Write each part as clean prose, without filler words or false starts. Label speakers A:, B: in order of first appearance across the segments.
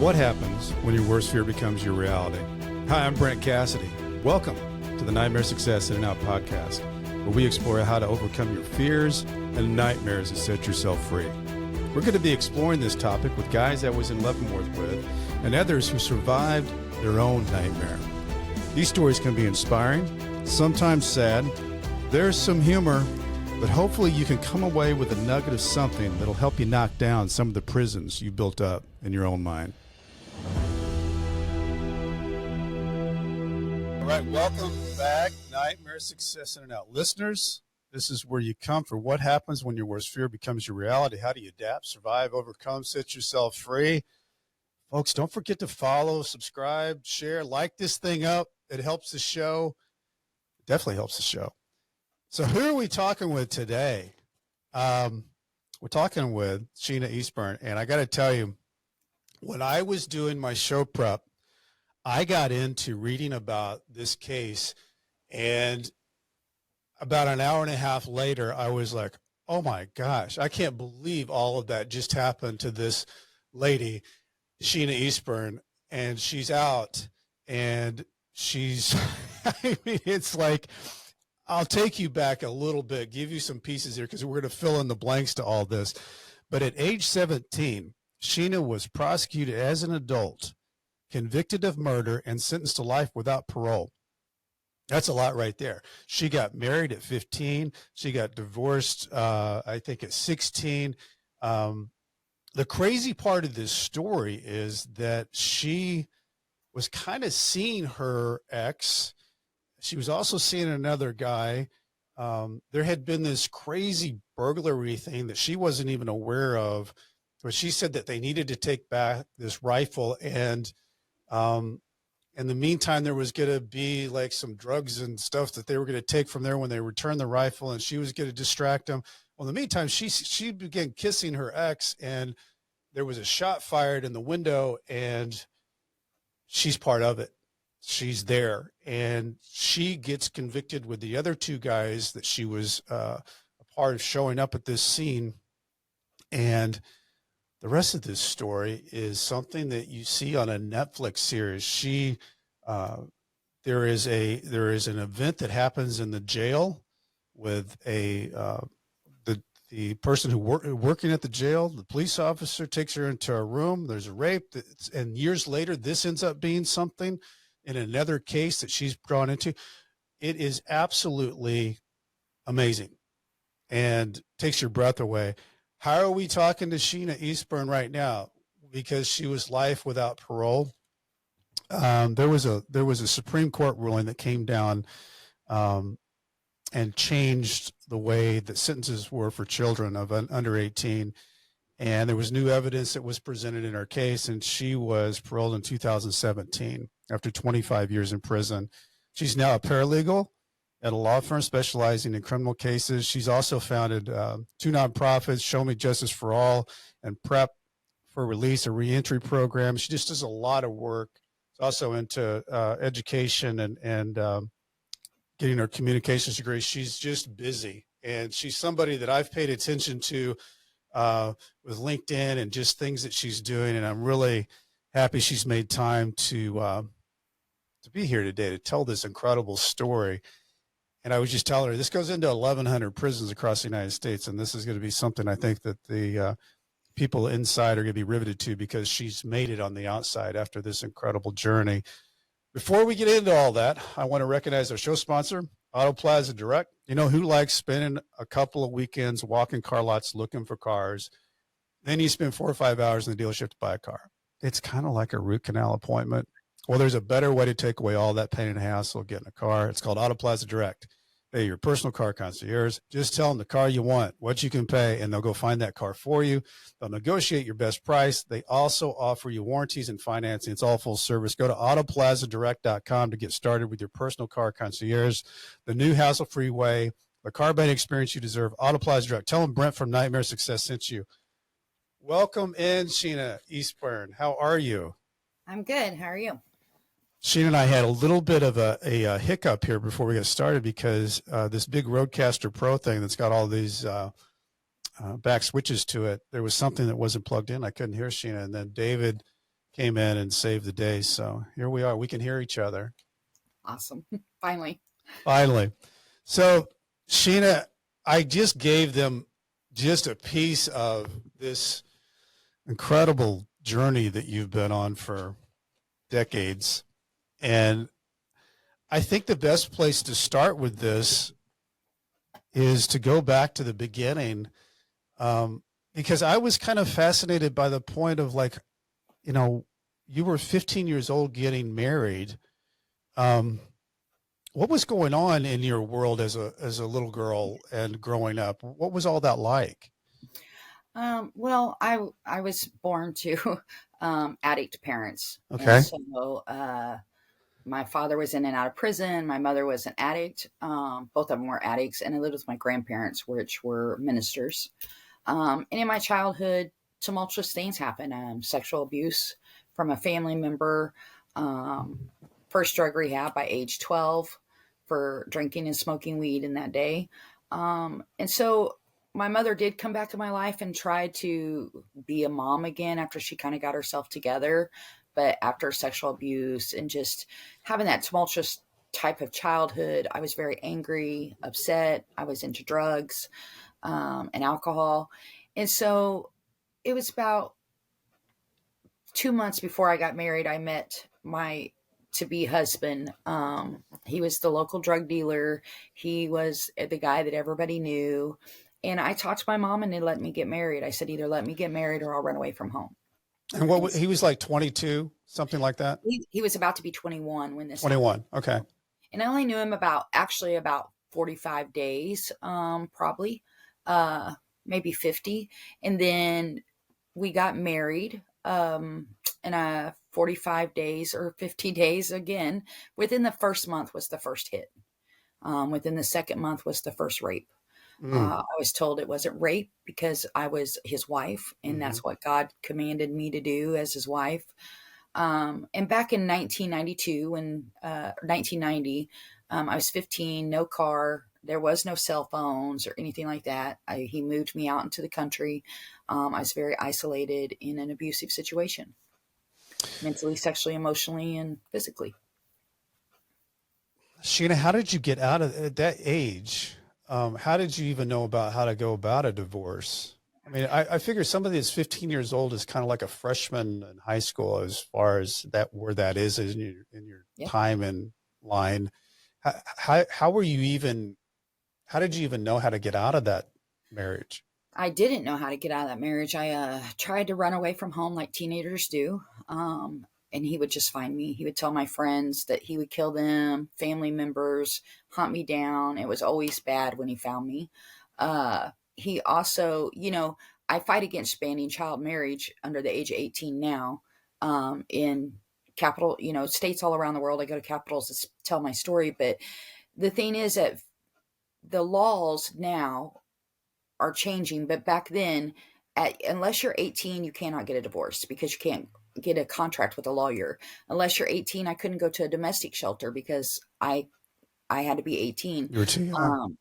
A: What happens when your worst fear becomes your reality? Hi, I'm Brent Cassity. Welcome to the Nightmare Success In and Out podcast, where we explore how to overcome your fears and nightmares and set yourself free. We're going to be exploring this topic with guys I was in Leavenworth with and others who survived their own nightmare. These stories can be inspiring, sometimes sad. There's some humor, but hopefully you can come away with a nugget of something that'll help you knock down some of the prisons you built up in your own mind. All right, welcome back, Nightmare Success In and Out listeners. This is where you come for what happens when your worst fear becomes your reality. How do you adapt, survive, overcome, set yourself free? Folks, don't forget to follow, subscribe, share, like this thing up. It helps the show. It definitely helps the show. So who are we talking with today? We're talking with Sheena Eastburn, and I got to tell you, when I was doing my show prep, I got into reading about this case, and about an hour and a half later, I was like, oh my gosh, I can't believe all of that just happened to this lady, Sheena Eastburn, and she's out, and she's, I mean, it's like, I'll take you back a little bit, give you some pieces here, because we're going to fill in the blanks to all this. But at age 17, Sheena was prosecuted as an adult, convicted of murder, and sentenced to life without parole. That's a lot right there. She got married at 15. She got divorced, I think, at 16. The crazy part of this story is that she was kind of seeing her ex. She was also seeing another guy. There had been this crazy burglary thing that she wasn't even aware of, but she said that they needed to take back this rifle, and in the meantime, there was going to be like some drugs and stuff that they were going to take from there when they returned the rifle, and she was going to distract them. Well, in the meantime, she began kissing her ex, and there was a shot fired in the window, and she's part of it. She's there, and she gets convicted with the other two guys that she was a part of showing up at this scene. And the rest of this story is something that you see on a Netflix series. There is an event that happens in the jail with the person working at the jail. The police officer takes her into a room. There's a rape, and years later, this ends up being something in another case that she's drawn into. It is absolutely amazing and takes your breath away. How are we talking to Sheena Eastburn right now? Because she was life without parole. There was a Supreme Court ruling that came down and changed the way that sentences were for children of under 18. And there was new evidence that was presented in her case, and she was paroled in 2017 after 25 years in prison. She's now a paralegal at a law firm specializing in criminal cases. She's also founded two nonprofits, Show Me Justice for All and P.R.E.P for Release, a reentry program. She just does a lot of work. She's also into education and getting her communications degree. She's just busy, and she's somebody that I've paid attention to with LinkedIn and just things that she's doing, and I'm really happy she's made time to be here today to tell this incredible story. And I was just telling her, this goes into 1,100 prisons across the United States, and this is going to be something I think that the people inside are going to be riveted to, because she's made it on the outside after this incredible journey. Before we get into all that, I want to recognize our show sponsor, Auto Plaza Direct. You know, who likes spending a couple of weekends walking car lots looking for cars? Then you spend 4 or 5 hours in the dealership to buy a car. It's kind of like a root canal appointment. Well, there's a better way to take away all that pain and hassle of getting a car. It's called Auto Plaza Direct. They're your personal car concierge. Just tell them the car you want, what you can pay, and they'll go find that car for you. They'll negotiate your best price. They also offer you warranties and financing. It's all full service. Go to autoplazadirect.com to get started with your personal car concierge. The new hassle-free way, the car buying experience you deserve. Auto Plaza Direct. Tell them Brent from Nightmare Success sent you. Welcome in, Sheena Eastburn. How are you?
B: I'm good. How are you?
A: Sheena and I had a little bit of a hiccup here before we got started, because this big Roadcaster Pro thing that's got all these back switches to it, there was something that wasn't plugged in. I couldn't hear Sheena. And then David came in and saved the day. So here we are. We can hear each other.
B: Awesome. Finally.
A: Finally. So, Sheena, I just gave them just a piece of this incredible journey that you've been on for decades. And I think the best place to start with this is to go back to the beginning, because I was kind of fascinated by the point of, like, you were 15 years old getting married. What was going on in your world as a little girl and growing up? What was all that like?
B: Well, I was born to addict parents, and
A: Okay.
B: so my father was in and out of prison. My mother was an addict. Both of them were addicts, and I lived with my grandparents, which were ministers. And in my childhood, tumultuous things happened. Sexual abuse from a family member. First drug rehab by age 12 for drinking and smoking weed in that day. And so my mother did come back to my life and tried to be a mom again after she kind of got herself together. But after sexual abuse and just having that tumultuous type of childhood, I was very angry, upset. I was into drugs and alcohol. And so it was about 2 months before I got married, I met my to be husband. He was the local drug dealer. He was the guy that everybody knew. And I talked to my mom and they let me get married. I said, either let me get married or I'll run away from home.
A: And he was like 22, something like that?
B: He was about to be 21 when this
A: 21.
B: happened.
A: Okay.
B: And I only knew him about 45 days, probably, maybe 50. And then we got married in 45 days or 50 days again. Within the first month was the first hit. Within the second month was the first rape. I was told it wasn't rape because I was his wife, and that's what God commanded me to do as his wife. And back in 1992, 1990, I was 15, no car. There was no cell phones or anything like that. He moved me out into the country. I was very isolated in an abusive situation, mentally, sexually, emotionally, and physically.
A: Sheena, how did you get out of at that age? How did you even know about how to go about a divorce? I mean, I figure somebody that's 15 years old is kind of like a freshman in high school as far as where that is in your
B: Yep.
A: time in line. How did you even know how to get out of that marriage?
B: I didn't know how to get out of that marriage. I tried to run away from home like teenagers do. And he would just find me. He would tell my friends that he would kill them, family members, hunt me down. It was always bad when he found me. He also, I fight against banning child marriage under the age of 18 now, in capital, states all around the world. I go to capitals to tell my story. But the thing is that the laws now are changing. But back then, unless you're 18, you cannot get a divorce because you can't get a contract with a lawyer. Unless you're 18, I couldn't go to a domestic shelter because I had to be 18.
A: You were too young.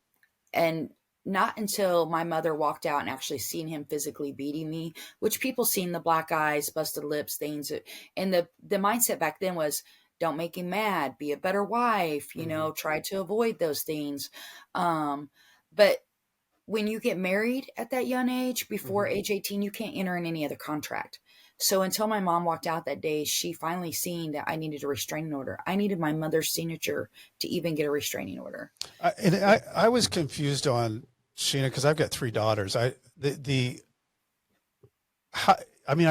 B: And not until my mother walked out and actually seen him physically beating me, which people seen the black eyes, busted lips, things. And the mindset back then was, don't make him mad, be a better wife, try to avoid those things. But when you get married at that young age, before age 18, you can't enter in any other contract. So until my mom walked out that day, she finally seen that I needed a restraining order. I needed my mother's signature to even get a restraining order.
A: I was confused on Sheena because I've got 3 daughters. I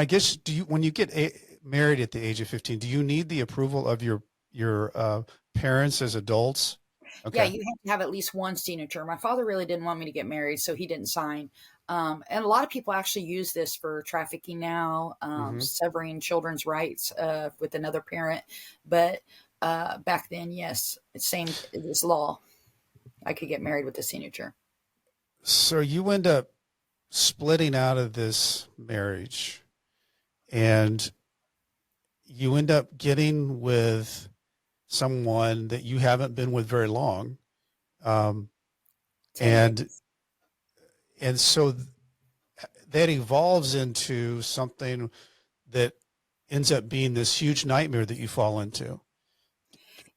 A: guess when you get married at the age of 15, do you need the approval of your parents as adults? Okay.
B: Yeah, you have to have at least one signature. My father really didn't want me to get married, so he didn't sign. And a lot of people actually use this for trafficking now, severing children's rights with another parent. But back then, yes, it's same this law. I could get married with a signature.
A: So you end up splitting out of this marriage, and you end up getting with someone that you haven't been with very long. And so that evolves into something that ends up being this huge nightmare that you fall into.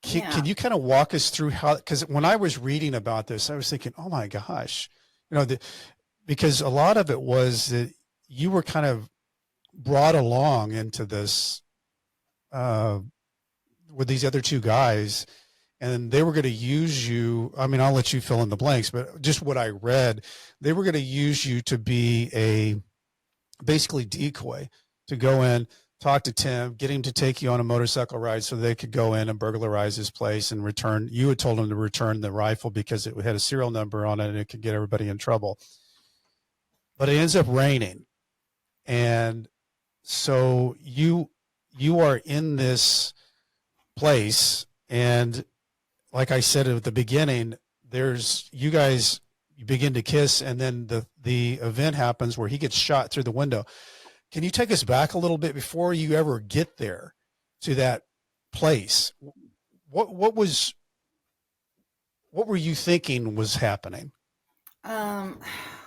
B: Yeah.
A: Can you kind of walk us through how, because when I was reading about this, I was thinking, oh my gosh, because a lot of it was that you were kind of brought along into this with these other two guys, and they were going to use you. I mean, I'll let you fill in the blanks, but just what I read, they were going to use you to be a basically decoy to go in, talk to Tim, get him to take you on a motorcycle ride so they could go in and burglarize his place and return. You had told him to return the rifle because it had a serial number on it and it could get everybody in trouble. But it ends up raining. And so you are in this place, and like I said at the beginning, you guys begin to kiss, and then the event happens where he gets shot through the window. Can you take us back a little bit before you ever get there to that place? What were you thinking was happening?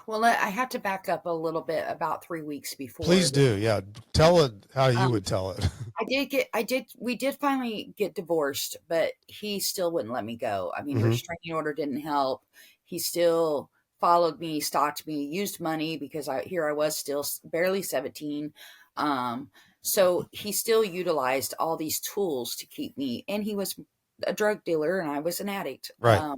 B: Well, I have to back up a little bit about 3 weeks before.
A: Please do. Yeah. Tell it how you would tell it.
B: We did finally get divorced, but he still wouldn't let me go. I mean,
A: Mhm.
B: restraining order didn't help. He still followed me, stalked me, used money because I was still barely 17. So he still utilized all these tools to keep me, and he was a drug dealer and I was an addict.
A: Right.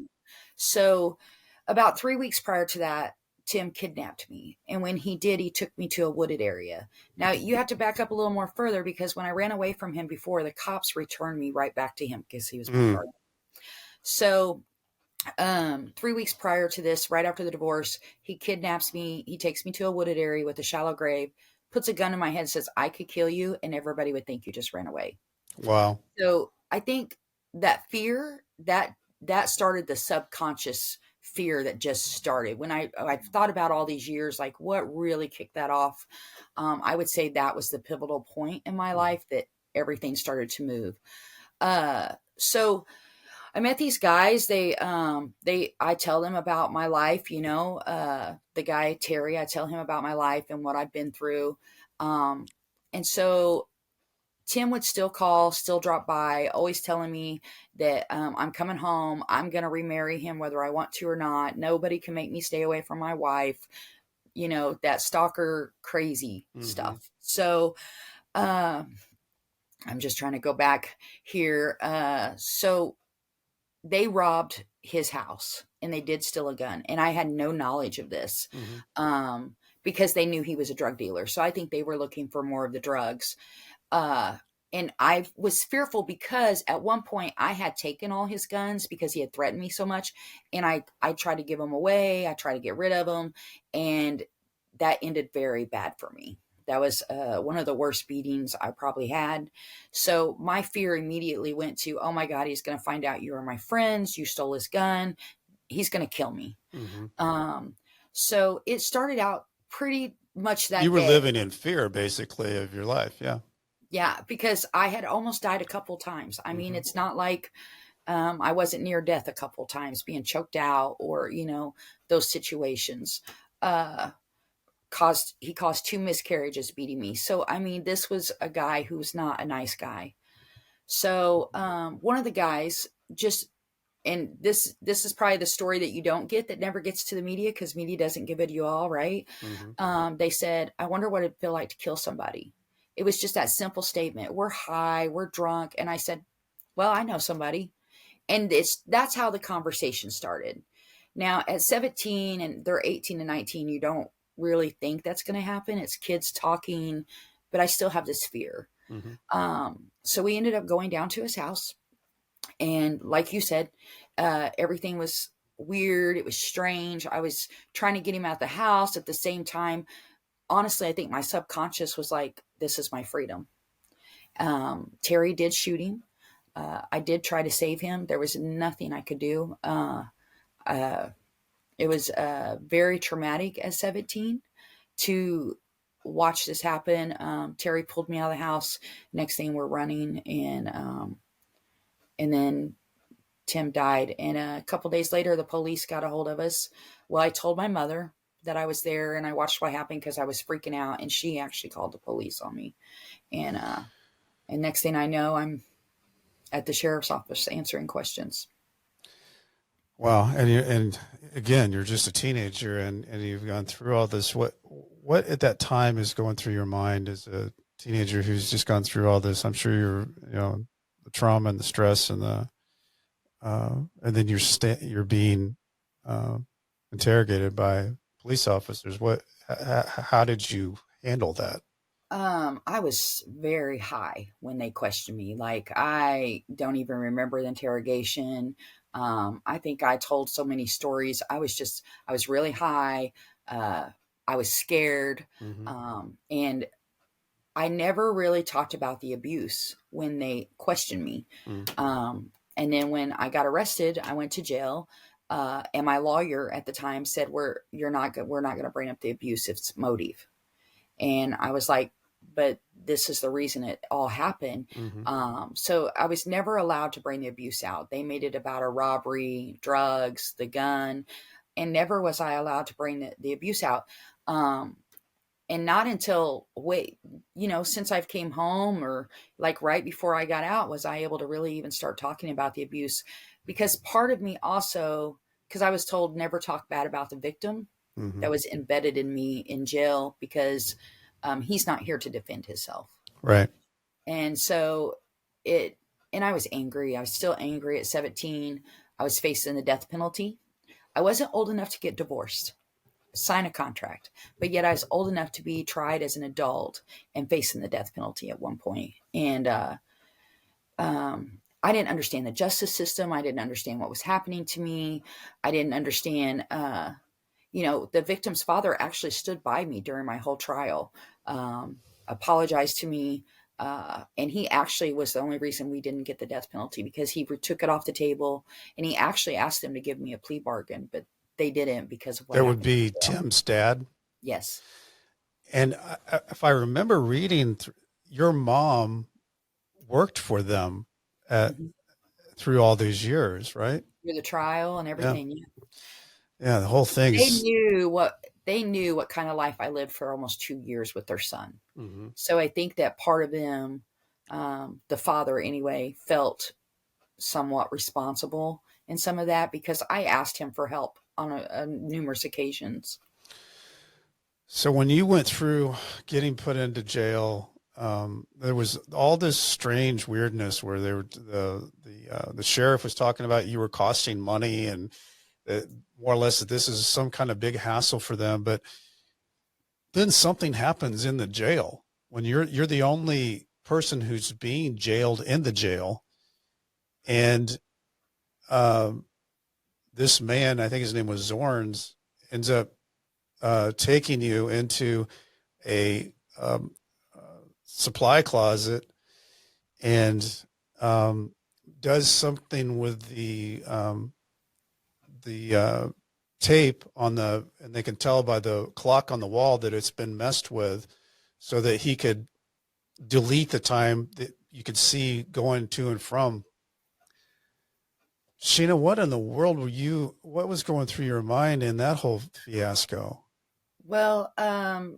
B: So about 3 weeks prior to that, Tim kidnapped me. And when he did, he took me to a wooded area. Now, you have to back up a little more further because when I ran away from him before, the cops returned me right back to him because he was my partner. So 3 weeks prior to this, right after the divorce, he kidnaps me. He takes me to a wooded area with a shallow grave, puts a gun in my head, says, I could kill you, and everybody would think you just ran away.
A: Wow.
B: So I think that fear, that started the subconscious fear that just started. When I thought about all these years, like what really kicked that off, I would say that was the pivotal point in my life that everything started to move. So I met these guys. I tell them about my life, the guy, Terry, I tell him about my life and what I've been through. And so Tim would still call, still drop by, always telling me that I'm coming home. I'm going to remarry him whether I want to or not. Nobody can make me stay away from my wife. That stalker crazy stuff. So I'm just trying to go back here. So they robbed his house and they did steal a gun. And I had no knowledge of this because they knew he was a drug dealer. So I think they were looking for more of the drugs. And I was fearful because at one point I had taken all his guns because he had threatened me so much. And I tried to give them away. I tried to get rid of them. And that ended very bad for me. That was one of the worst beatings I probably had. So my fear immediately went to, oh my God, he's going to find out you are my friends. You stole his gun. He's going to kill me. So it started out pretty much that
A: you were
B: day.
A: living in fear basically of your life. Yeah.
B: Yeah, because I had almost died a couple times. I mean, it's not like I wasn't near death a couple times, being choked out or, those situations. He caused 2 miscarriages beating me. So, I mean, this was a guy who was not a nice guy. So one of the guys and this is probably the story that you don't get, that never gets to the media because media doesn't give it you all, right? They said, I wonder what it'd feel like to kill somebody. It was just that simple statement. We're high, we're drunk. And I said, well, I know somebody. And that's how the conversation started. Now at 17 and they're 18 and 19, you don't really think that's going to happen. It's kids talking, but I still have this fear. So we ended up going down to his house. And like you said, everything was weird. It was strange. I was trying to get him out of the house at the same time. Honestly, I think my subconscious was like, this is my freedom. Terry did shoot him. I did try to save him. There was nothing I could do. It was very traumatic at 17 to watch this happen. Terry pulled me out of the house. Next thing we're running, and then Tim died. And a couple days later, the police got a hold of us. Well, I told my mother that I was there and I watched what happened because I was freaking out, and she actually called the police on me. And And next thing I know, I'm at the sheriff's office answering questions.
A: Wow. And again, you're just a teenager and you've gone through all this. What at that time is going through your mind as a teenager who's just gone through all this? I'm sure the trauma and the stress and then you're being, uh, interrogated by police officers. How did you handle that?
B: I was very high when they questioned me. Like, I don't even remember the interrogation. I think I told so many stories. I was really high. Uh, I was scared.
A: Mm-hmm.
B: And I never really talked about the abuse when they questioned me.
A: Mm-hmm.
B: And then when I got arrested, I went to jail. And my lawyer at the time said, we're not going to bring up the abusive motive. And I was like, but this is the reason it all happened.
A: Mm-hmm.
B: So I was never allowed to bring the abuse out. They made it about a robbery, drugs, the gun, and never was I allowed to bring the abuse out. And not until since I've came home, or like right before I got out, was I able to really even start talking about the abuse. Because part of me also, because I was told never talk bad about the victim,
A: Mm-hmm.
B: that was embedded in me in jail, because he's not here to defend himself.
A: Right.
B: And so and I was angry. I was still angry at 17. I was facing the death penalty. I wasn't old enough to get divorced, sign a contract, but yet I was old enough to be tried as an adult and facing the death penalty at one point. And I didn't understand the justice system. I didn't understand what was happening to me. I didn't understand. The victim's father actually stood by me during my whole trial, apologized to me. And he actually was the only reason we didn't get the death penalty, because he took it off the table, and he actually asked them to give me a plea bargain, but they didn't because of what
A: That would
B: happened.
A: be Tim's dad.
B: Yes.
A: And if I remember reading, your mom worked for them
B: Mhm.
A: through all these years, right?
B: Through the trial and
A: Yeah.
B: everything. Yeah.
A: Yeah. The whole thing
B: They
A: is.
B: knew what kind of life I lived for almost 2 years with their son.
A: Mm-hmm.
B: So I think that part of them, the father anyway, felt somewhat responsible in some of that, because I asked him for help on numerous occasions.
A: So when you went through getting put into jail, there was all this strange weirdness where the sheriff was talking about you were costing money, and more or less that this is some kind of big hassle for them. But then something happens in the jail when you're the only person who's being jailed in the jail, and this man, I think his name was Zorns, ends up taking you into a supply closet and does something with the tape and they can tell by the clock on the wall that it's been messed with, so that he could delete the time that you could see going to and from. Sheena, what in the world what was going through your mind in that whole fiasco?
B: Well,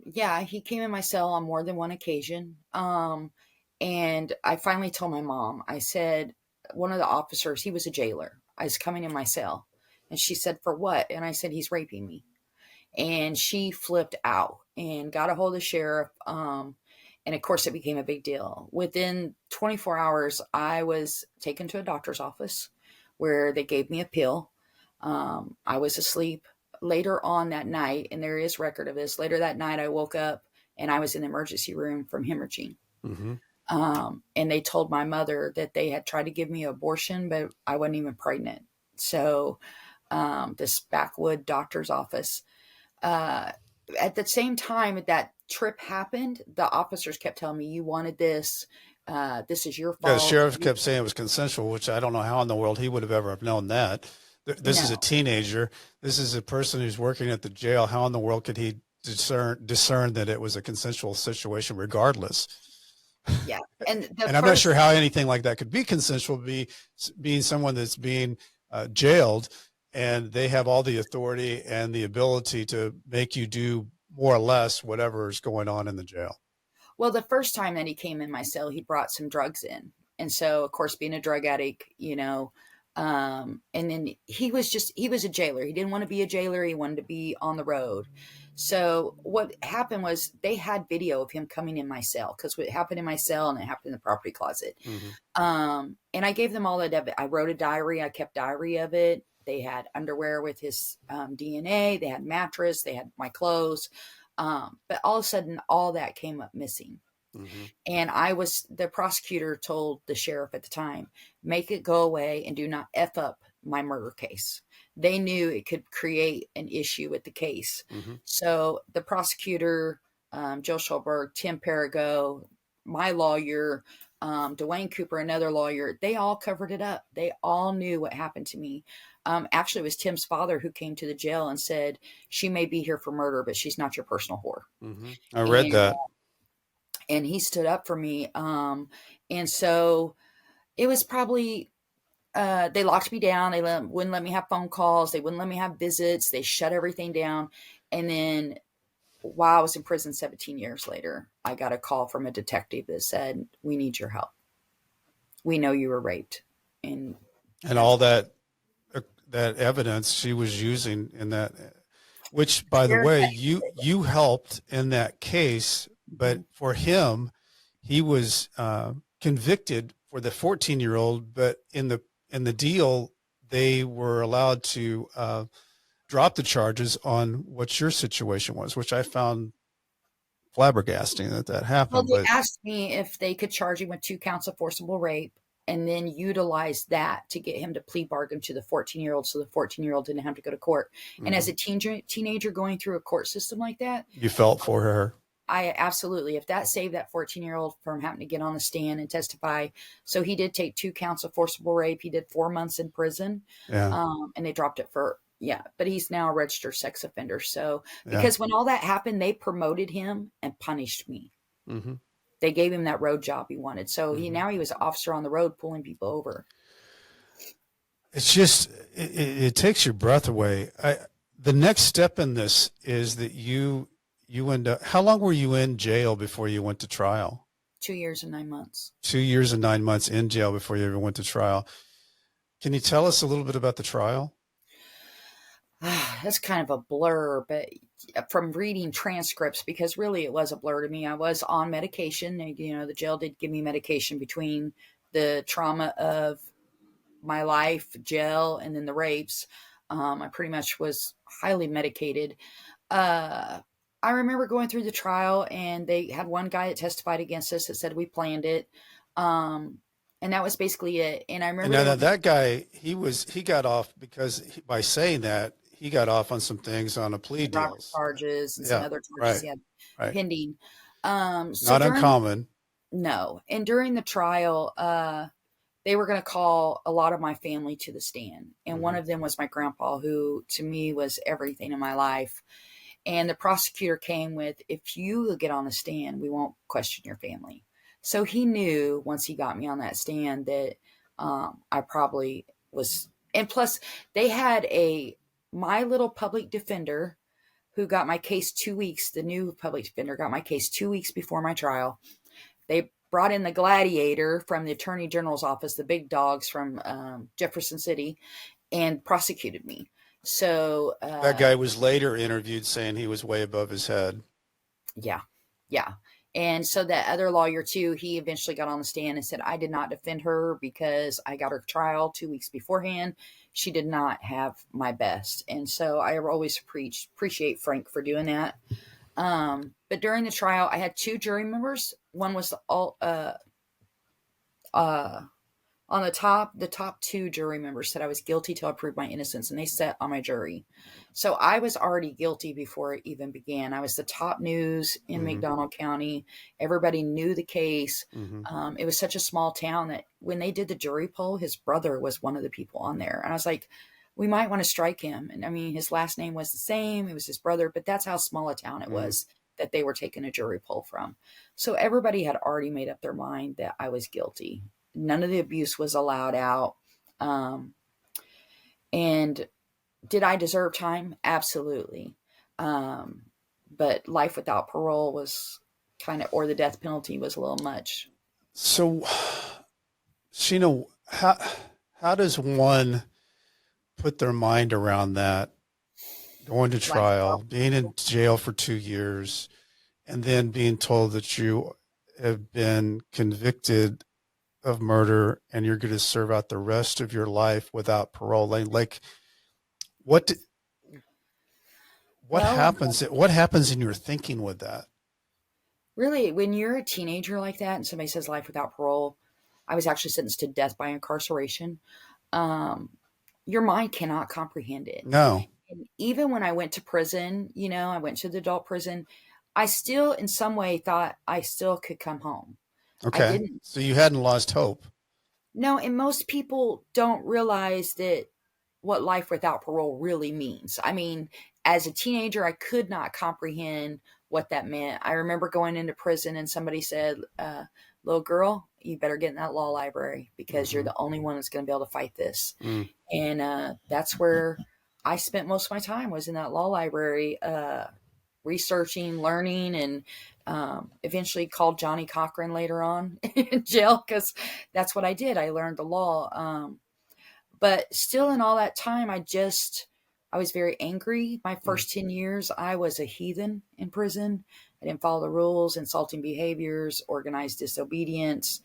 B: yeah, he came in my cell on more than one occasion. And I finally told my mom, I said, one of the officers, he was a jailer, I was coming in my cell. And she said, for what? And I said, he's raping me. And she flipped out and got a hold of the sheriff. And of course, it became a big deal. Within 24 hours, I was taken to a doctor's office where they gave me a pill. I was asleep. Later on that night, and there is record of this, later that night I woke up and I was in the emergency room from hemorrhaging.
A: Mm-hmm.
B: And they told my mother that they had tried to give me an abortion, but I wasn't even pregnant. So this backwood doctor's office. At the same time that trip happened, the officers kept telling me, you wanted this. This is your
A: Yeah, the
B: fault.
A: sheriff kept saying it was consensual, which I don't know how in the world he would have ever known that. This is a
B: No.
A: teenager. This is a person who's working at the jail. How in the world could he discern that it was a consensual situation regardless?
B: Yeah. And
A: And I'm not sure how anything like that could be consensual, being someone that's being jailed, and they have all the authority and the ability to make you do more or less whatever is going on in the jail.
B: Well, the first time that he came in my cell, he brought some drugs in. And so, of course, being a drug addict, and then he was a jailer. He didn't want to be a jailer. He wanted to be on the road. So what happened was they had video of him coming in my cell because what happened in my cell and it happened in the property closet. And I gave them all that. I wrote a diary. I kept diary of it. They had underwear with his DNA. They had mattress. They had my clothes. But all of a sudden, all that came up missing. And the prosecutor told the sheriff at the time, make it go away and do not F up my murder case. They knew it could create an issue with the case. So the prosecutor, Joe Schulberg, Tim Perigo, my lawyer, Dwayne Cooper, another lawyer, they all covered it up. They all knew what happened to me. Actually, it was Tim's father who came to the jail and said, she may be here for murder, but she's not your personal whore.
A: I read that.
B: And he stood up for me. And so it was probably, they locked me down. They wouldn't let me have phone calls. They wouldn't let me have visits. They shut everything down. And then while I was in prison 17 years later, I got a call from a detective that said, we need your help. We know you were raped. And
A: all that evidence she was using in that, which, by the way, you helped in that case, but for him, he was convicted for the 14-year-old, but in the deal, they were allowed to drop the charges on what your situation was, which I found flabbergasting that happened.
B: Well, they asked me if they could charge him with 2 counts of forcible rape and then utilize that to get him to plea bargain to the 14-year-old so the 14-year-old didn't have to go to court. And as a teenager going through a court system like that,
A: you felt for her.
B: I absolutely, if that saved that 14-year-old from having to get on the stand and testify. So he did take 2 counts of forcible rape. He did 4 months in prison. And they dropped it but he's now a registered sex offender. So because when all that happened, they promoted him and punished me. They gave him that road job he wanted. So he was an officer on the road pulling people over.
A: It's just, it takes your breath away. The next step in this is that you end up, how long were you in jail before you went to trial?
B: 2 years and 9 months.
A: 2 years and 9 months in jail before you ever went to trial. Can you tell us a little bit about the trial?
B: That's kind of a blur, but from reading transcripts, because really it was a blur to me. I was on medication. The jail did give me medication between the trauma of my life, jail, and then the rapes. I pretty much was highly medicated. I remember going through the trial, and they had one guy that testified against us that said we planned it. And that was basically it. And I remember
A: that guy, he got off because by saying that, he got off on some things on a plea deal.
B: Charges and some other charges he had pending.
A: Not uncommon.
B: No. And during the trial, they were going to call a lot of my family to the stand. And one of them was my grandpa, who to me was everything in my life. And the prosecutor came with, if you get on the stand, we won't question your family. So he knew once he got me on that stand that I probably was. And plus, they had my little public defender who got my case 2 weeks. The new public defender got my case 2 weeks before my trial. They brought in the gladiator from the attorney general's office, the big dogs from Jefferson City, and prosecuted me. So
A: that guy was later interviewed saying he was way above his head.
B: Yeah. And so that other lawyer too, he eventually got on the stand and said, I did not defend her because I got her trial 2 weeks beforehand. She did not have my best. And so I always appreciate Frank for doing that. But during the trial, I had 2 jury members. One was on the top 2 jury members said I was guilty till I proved my innocence, and they sat on my jury. So I was already guilty before it even began. I was the top news in McDonald County. Everybody knew the case. It was such a small town that when they did the jury poll, his brother was one of the people on there. And I was like, we might want to strike him. And I mean, his last name was the same. It was his brother, but that's how small a town it was that they were taking a jury poll from. So everybody had already made up their mind that I was guilty. None of the abuse was allowed out. And did I deserve time? Absolutely. But life without parole was kind of, or the death penalty was a little much.
A: So, Sheena, how does one put their mind around that? Going to
B: Life
A: trial,
B: without
A: being in jail for 2 years, and then being told that you have been convicted of murder and you're going to serve out the rest of your life without parole. Like what what
B: well,
A: happens? What happens in your thinking with that?
B: really, when you're a teenager like that and somebody says life without parole, I was actually sentenced to death by incarceration. Um, your mind cannot comprehend it.
A: No.
B: And even when I went to prison, I went to the adult prison, I still, in some way, thought I still could come home. I
A: Okay.
B: didn't.
A: So you hadn't lost hope.
B: No, and most people don't realize that what life without parole really means. I mean, as a teenager, I could not comprehend what that meant. I remember going into prison and somebody said, little girl, you better get in that law library because you're
A: Mm-hmm.
B: the only one that's going to be able to fight this.
A: Mm.
B: And that's where I spent most of my time, was in that law library, researching, learning, and eventually called Johnny Cochran later on in jail because that's what I did. I learned the law. But still, in all that time, I was very angry. My
A: Mm.
B: first 10 years, I was a heathen in prison. I didn't follow the rules, insulting behaviors, organized disobedience,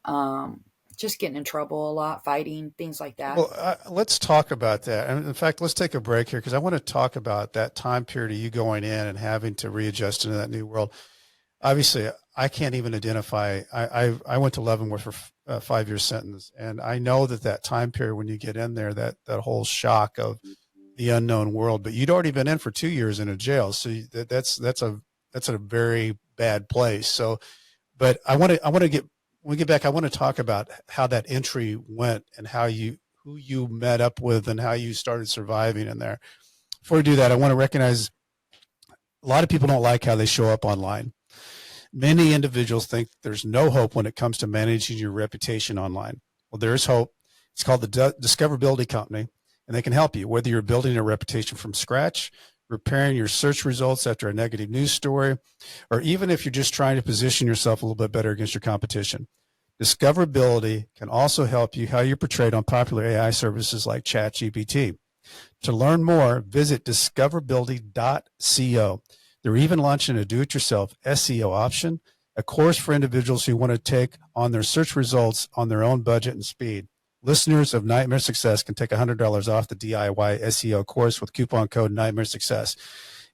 B: um, just getting in trouble a lot, fighting, things like that.
A: Well, let's talk about that. And in fact, let's take a break here because I want to talk about that time period of you going in and having to readjust into that new world. Obviously, I can't even identify. I went to Leavenworth for a 5-year sentence, and I know that time period when you get in there, that whole shock of the unknown world. But you'd already been in for 2 years in a jail, so that's a very bad place. So, but I want to get when we get back. I want to talk about how that entry went and who you met up with and how you started surviving in there. Before we do that, I want to recognize a lot of people don't like how they show up online. Many individuals think there's no hope when it comes to managing your reputation online. Well, there is hope. It's called the Discoverability Company, and they can help you, whether you're building a reputation from scratch, repairing your search results after a negative news story, or even if you're just trying to position yourself a little bit better against your competition. Discoverability can also help you how you're portrayed on popular AI services like ChatGPT. To learn more, visit discoverability.co. They're even launching a do-it-yourself SEO option, a course for individuals who want to take on their search results on their own budget and speed. Listeners of Nightmare Success can take $100 off the DIY SEO course with coupon code Nightmare Success.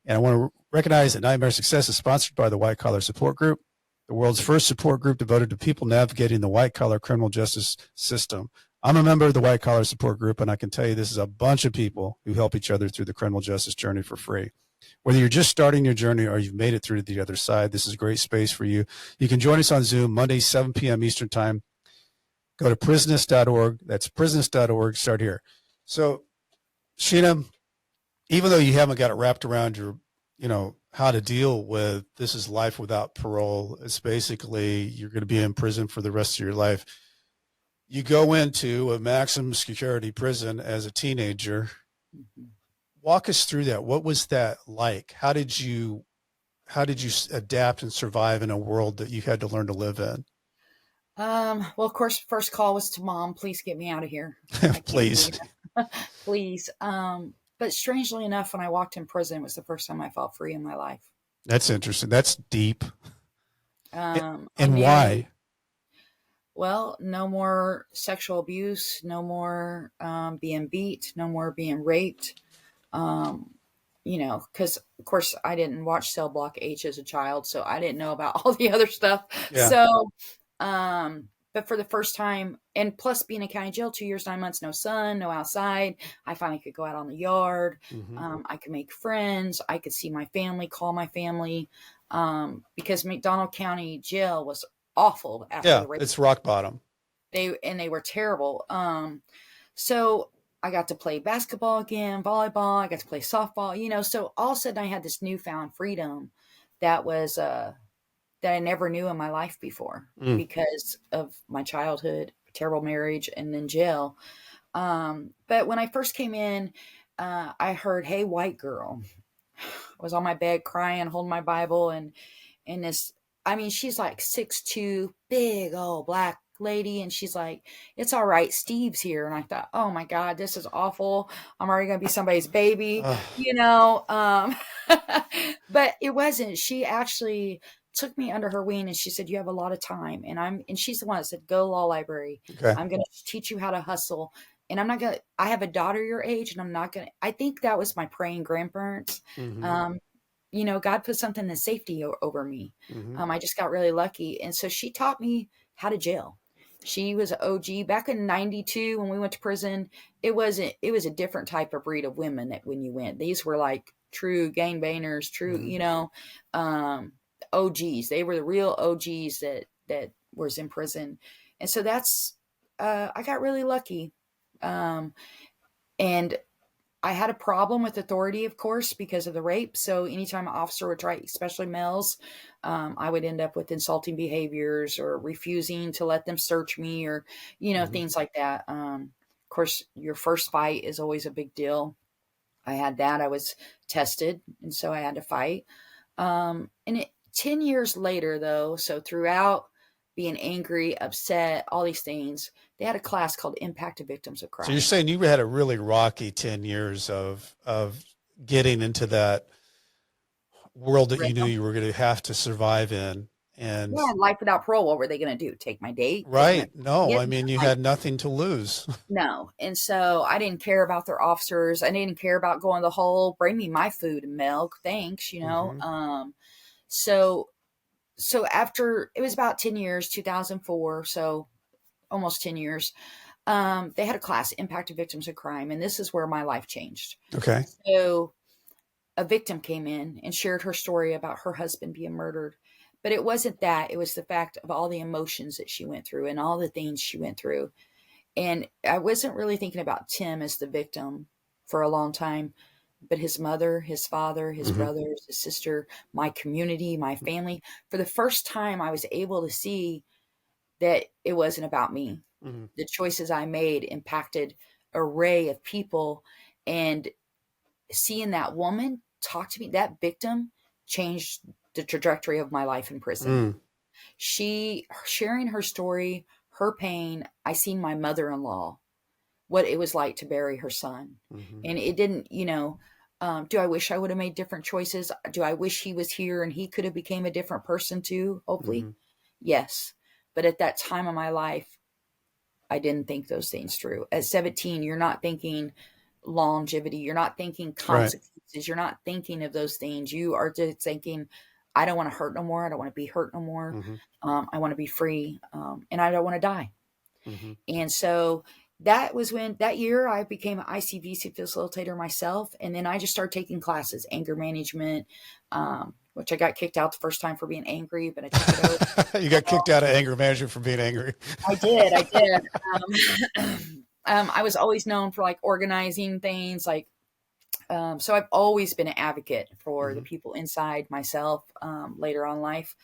A: And I want to recognize that Nightmare Success is sponsored by the White Collar Support Group, the world's first support group devoted to people navigating the white-collar criminal justice system. I'm a member of the White Collar Support Group, and I can tell you this is a bunch of people who help each other through the criminal justice journey for free. Whether you're just starting your journey or you've made it through to the other side, this is a great space for you. You can join us on Zoom Monday, 7 p.m. Eastern Time. Go to prisonist.org. That's prisonist.org. Start here. So, Sheena, even though you haven't got it wrapped around how to deal with this is life without parole, it's basically you're going to be in prison for the rest of your life. You go into a maximum security prison as a teenager.
B: Mm-hmm.
A: Walk us through that. What was that like? How did you adapt and survive in a world that you had to learn to live in?
B: Well, of course, first call was to mom. Please get me out of here. I can't
A: Please.
B: do that. Please. But strangely enough, when I walked in prison, it was the first time I felt free in my life.
A: That's interesting. That's deep.
B: I
A: And
B: knew,
A: why?
B: well, no more sexual abuse, no more being beat, no more being raped. Um, because of course I didn't watch Cell Block H as a child, so I didn't know about all the other stuff.
A: Yeah.
B: So, but for the first time, and plus being in county jail, 2 years, 9 months, no sun, no outside, I finally could go out on the yard.
A: Mm-hmm.
B: I could make friends. I could see my family, call my family, because McDonald County Jail was awful after
A: Yeah.
B: the rape.
A: It's rock bottom.
B: They were terrible. So I got to play basketball again, volleyball. I got to play softball. So all of a sudden I had this newfound freedom that was that I never knew in my life before because of my childhood, terrible marriage, and then jail. But when I first came in, I heard, "Hey, white girl." I was on my bed crying, holding my Bible, and this I mean, she's like 6'2", big old black lady. And she's like, "It's all right, Steve's here." And I thought, oh my God, this is awful. I'm already going to be somebody's baby,
A: Ugh.
B: you know? But it wasn't. She actually took me under her wing and she said, "You have a lot of time." And she's the one that said, "Go law library.
A: Okay.
B: I'm going to teach you how to hustle." And I'm not going to, I have a daughter your age and I'm not going to, I think that was my praying grandparents.
A: Mm-hmm.
B: Um, you know, God put something in safety over me.
A: Mm-hmm.
B: I just got really lucky. And so she taught me how to jail. She was an OG back in 92 when we went to prison. It was a different type of breed of women that when you went, these were like true gangbangers, true,
A: Mm-hmm.
B: you know, OGs. They were the real OGs that was in prison. And so I got really lucky. And I had a problem with authority, of course, because of the rape. So anytime an officer would try, especially males, I would end up with insulting behaviors or refusing to let them search me or, you know,
A: Mm-hmm.
B: things like that. Of course, your first fight is always a big deal. I had that. I was tested, and so I had to fight. 10 years later, though, so throughout being angry, upset, all these things, they had a class called Impact to Victims of
A: So you're
B: Crime.
A: saying you had a really rocky 10 years of getting into that world that you knew you were going to have to survive in. And
B: Yeah, life without parole. What were they going to do? Take my date? Take my
A: right. No,
B: get
A: I mean, you
B: like
A: had nothing to lose.
B: no. And so I didn't care about their officers. I didn't care about going the whole bring me my food and milk. Thanks, you know.
A: Mm-hmm.
B: So after it was about 10 years, 2004, so almost 10 years. They had a class, Impact to Victims of Crime, and this is where my life changed.
A: Okay.
B: So a victim came in and shared her story about her husband being murdered. But it wasn't that. It was the fact of all the emotions that she went through and all the things she went through. And I wasn't really thinking about Tim as the victim for a long time, but his mother, his father, his
A: Mm-hmm.
B: brothers, his sister, my community, my family. For the first time, I was able to see that it wasn't about me.
A: Mm-hmm.
B: The choices I made impacted an array of people. And seeing that woman talk to me, that victim changed the trajectory of my life in prison.
A: Mm.
B: She sharing her story, her pain. I seen my mother-in-law, what it was like to bury her son.
A: Mm-hmm.
B: And it didn't, you know, do I wish I would have made different choices? Do I wish he was here and he could have became a different person too? Hopefully.
A: Mm-hmm.
B: Yes. But at that time of my life, I didn't think those things through. At 17, you're not thinking longevity. You're not thinking
A: Right.
B: consequences. You're not thinking of those things. You are just thinking, I don't want to hurt no more. I don't want to be hurt no more.
A: Mm-hmm.
B: I want to be free. And I don't want to die.
A: Mm-hmm.
B: And so that was when that year I became an ICVC facilitator myself. And then I just started taking classes, anger management, which I got kicked out the first time for being angry, but I took it over.
A: You got kicked out of anger management for being angry.
B: I did. I did. I was always known for like organizing things, like so I've always been an advocate for the
A: Mm-hmm.
B: people inside myself. Later on in life,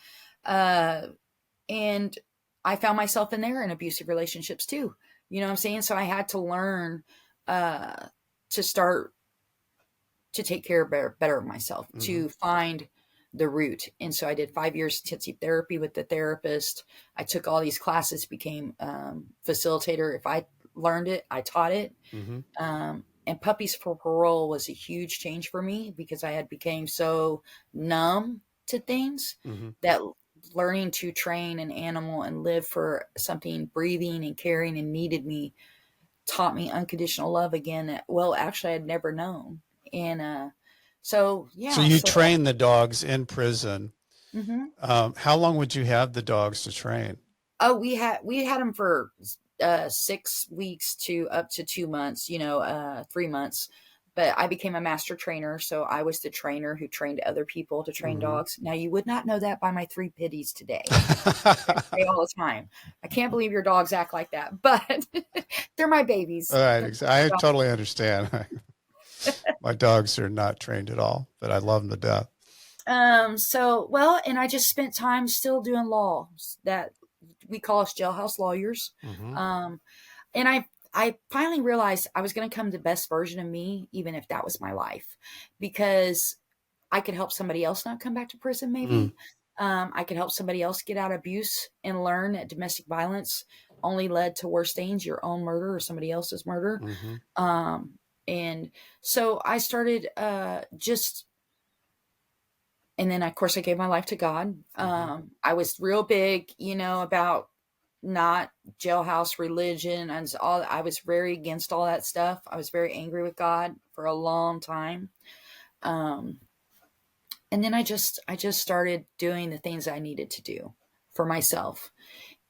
B: uh, and I found myself in there in abusive relationships too. You know what I'm saying? So I had to learn to start to take care better of myself,
A: Mm-hmm.
B: to find the root. And so I did 5 years intensive therapy with the therapist. I took all these classes, became facilitator. If I learned it, I taught it.
A: Mm-hmm.
B: And Puppies for Parole was a huge change for me because I had became so numb to things
A: Mm-hmm.
B: that learning to train an animal and live for something breathing and caring and needed me taught me unconditional love again. Well, actually, I'd never known. And so,
A: So
B: yeah.
A: you
B: So,
A: train the dogs in prison.
B: mm-hmm.
A: How long would you have the dogs to train?
B: Oh, we had them for 6 weeks to up to 2 months, 3 months. But I became a master trainer, so I was the trainer who trained other people to train
A: Mm-hmm.
B: dogs. Now you would not know that by my 3 pitties today. I say all the time, I can't believe your dogs act like that, but they're my babies.
A: All right. I totally understand. My dogs are not trained at all, but I love them to death.
B: So well, and I just spent time still doing law that we call us jailhouse lawyers.
A: Mm-hmm.
B: And I finally realized I was going to come the best version of me, even if that was my life, because I could help somebody else not come back to prison, maybe. I could help somebody else get out of abuse and learn that domestic violence only led to worse things, your own murder or somebody else's murder.
A: Mm-hmm.
B: And so I started and then of course I gave my life to God.
A: Mm-hmm.
B: I was real big, about not jailhouse religion and all. I was very against all that stuff. I was very angry with God for a long time. Um, and then I just started doing the things I needed to do for myself.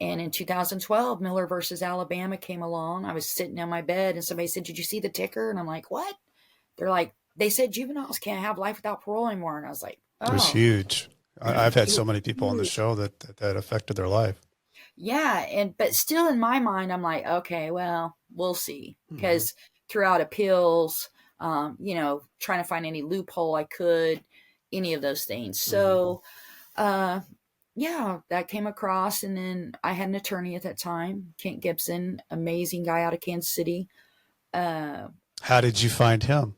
B: And in 2012, Miller versus Alabama came along. I was sitting on my bed and somebody said, "Did you see the ticker?" And I'm like, "What?" They're like, "They said juveniles can't have life without parole anymore." And I was like,
A: It was
B: "Oh."
A: huge. I've had
B: It was
A: so many people on the
B: huge.
A: show that affected their life.
B: Yeah, but still in my mind, I'm like, okay, well, we'll see.
A: Mm-hmm.
B: Because throughout appeals, trying to find any loophole I could, any of those things.
A: Mm-hmm.
B: So, uh, yeah, that came across, and then I had an attorney at that time, Kent Gibson, amazing guy out of Kansas City. Uh,
A: How did you find him?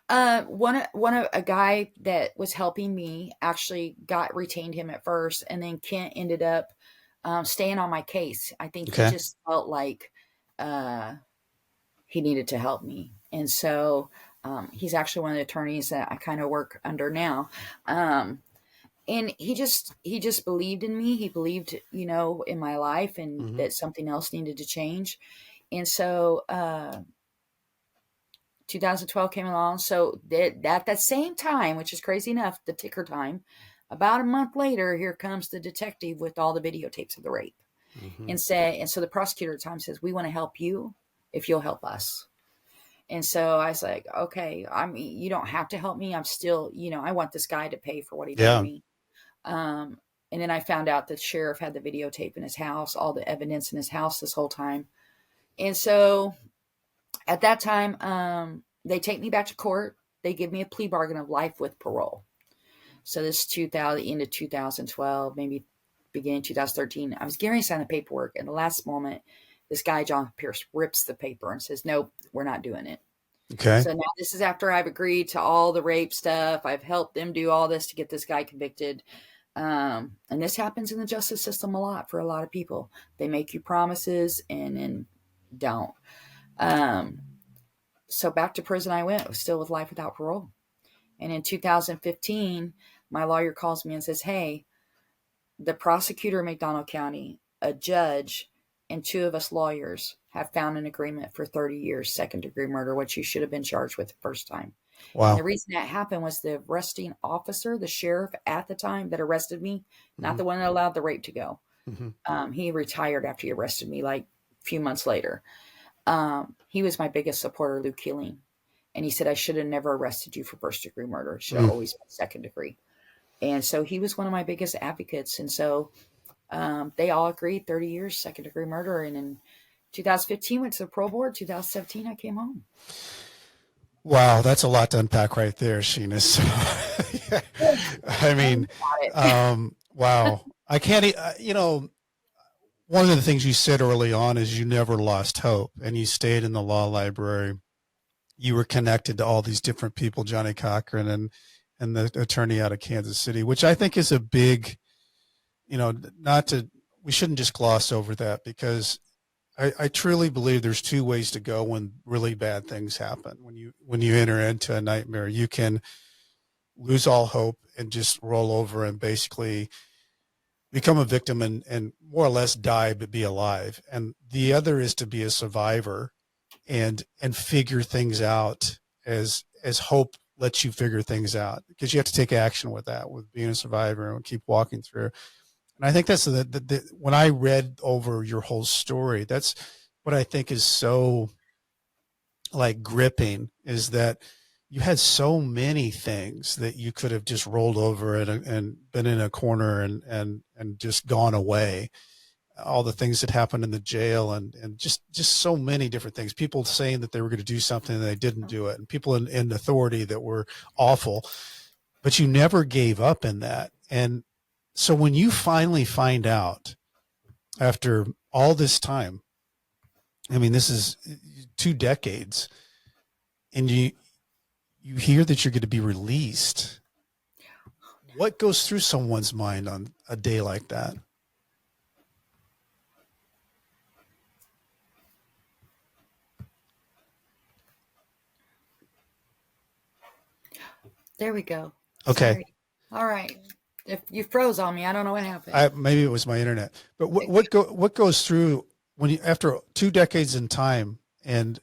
B: one of a guy that was helping me actually got retained him at first, and then Kent ended up staying on my case. I think he
A: Okay.
B: just felt like uh, he needed to help me, and so he's actually one of the attorneys that I kind of work under now. And he just believed in me. He believed, in my life, and
A: Mm-hmm.
B: that something else needed to change. And so 2012 came along. So at that same time, which is crazy enough, the ticker time, about a month later, here comes the detective with all the videotapes of the rape.
A: Mm-hmm.
B: And so the prosecutor at the time says, "We want to help you if you'll help us." And so I was like, "Okay, I mean, you don't have to help me. I'm still, I want this guy to pay for what he did to
A: Yeah.
B: me." Um, and then I found out that the sheriff had the videotape in his house, all the evidence in his house this whole time. And so at that time, they take me back to court. They give me a plea bargain of life with parole. So this 2000, end of 2012, maybe beginning 2013. I was getting ready to sign the paperwork. And the last moment, this guy, John Pierce, rips the paper and says, "Nope, we're not doing it."
A: Okay.
B: So now this is after I've agreed to all the rape stuff. I've helped them do all this to get this guy convicted. And this happens in the justice system a lot for a lot of people. They make you promises and then don't. Um, so back to prison I went, still with life without parole. And in 2015, my lawyer calls me and says, "Hey, the prosecutor in McDonald County, a judge, and two of us lawyers have found an agreement for 30 years, second degree murder, which you should have been charged with the first time." And the
A: Wow.
B: reason that happened was the arresting officer, the sheriff at the time that arrested me, not
A: Mm-hmm.
B: the one that allowed the rape to go.
A: Mm-hmm.
B: He retired after he arrested me, like a few months later. He was my biggest supporter, Luke Keeling. And he said, "I should have never arrested you for first degree murder. It should have
A: Mm.
B: always been second degree." And so he was one of my biggest advocates. And so they all agreed 30 years, second degree murder. And in 2015, went to the parole board. 2017, I came home.
A: Wow, that's a lot to unpack right there, Sheena. So, yeah. I mean, wow. I can't, one of the things you said early on is you never lost hope and you stayed in the law library. You were connected to all these different people, Johnny Cochran and the attorney out of Kansas City, which I think is a big, we shouldn't just gloss over that because I truly believe there's two ways to go when really bad things happen. When you enter into a nightmare, you can lose all hope and just roll over and basically become a victim and more or less die but be alive. And the other is to be a survivor and figure things out as hope lets you figure things out, because you have to take action with that, with being a survivor, and keep walking through. And I think that's when I read over your whole story, that's what I think is so like gripping, is that you had so many things that you could have just rolled over and been in a corner and just gone away. All the things that happened in the jail and just so many different things. People saying that they were going to do something and they didn't do it, and people in authority that were awful, but you never gave up in that. And so when you finally find out after all this time, I mean, this is 2 decades, and you hear that you're going to be released. What goes through someone's mind on a day like that?
B: There we go.
A: Okay.
B: Sorry. All right. If you froze on me, I don't know what happened.
A: Maybe it was my internet, but what goes through when you, after 2 decades in time and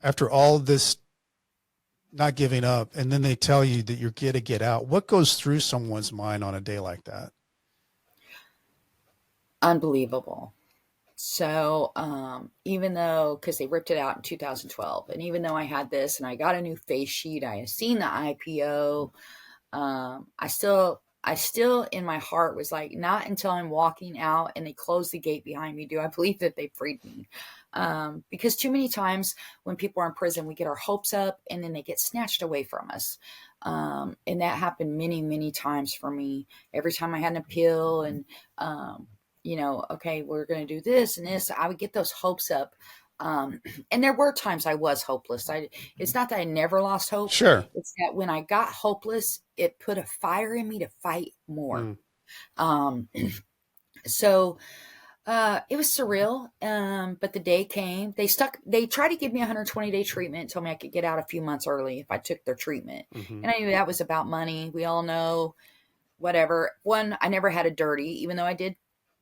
A: after all this not giving up, and then they tell you that you're going to get out, what goes through someone's mind on a day like that?
B: Unbelievable. So, even though, because they ripped it out in 2012, and even though I had this and I got a new face sheet, I had seen the IPO, I still in my heart was like, not until I'm walking out and they close the gate behind me do I believe that they freed me. Because too many times when people are in prison, we get our hopes up and then they get snatched away from us. And that happened many, many times for me. Every time I had an appeal and, okay, we're going to do this and this, I would get those hopes up. And there were times I was hopeless. It's not that I never lost hope.
A: Sure.
B: It's that when I got hopeless, it put a fire in me to fight more. So it was surreal. But the day came. They tried to give me a 120-day treatment, told me I could get out a few months early if I took their treatment. And I knew that was about money. We all know, whatever. One, I never had a dirty, even though I did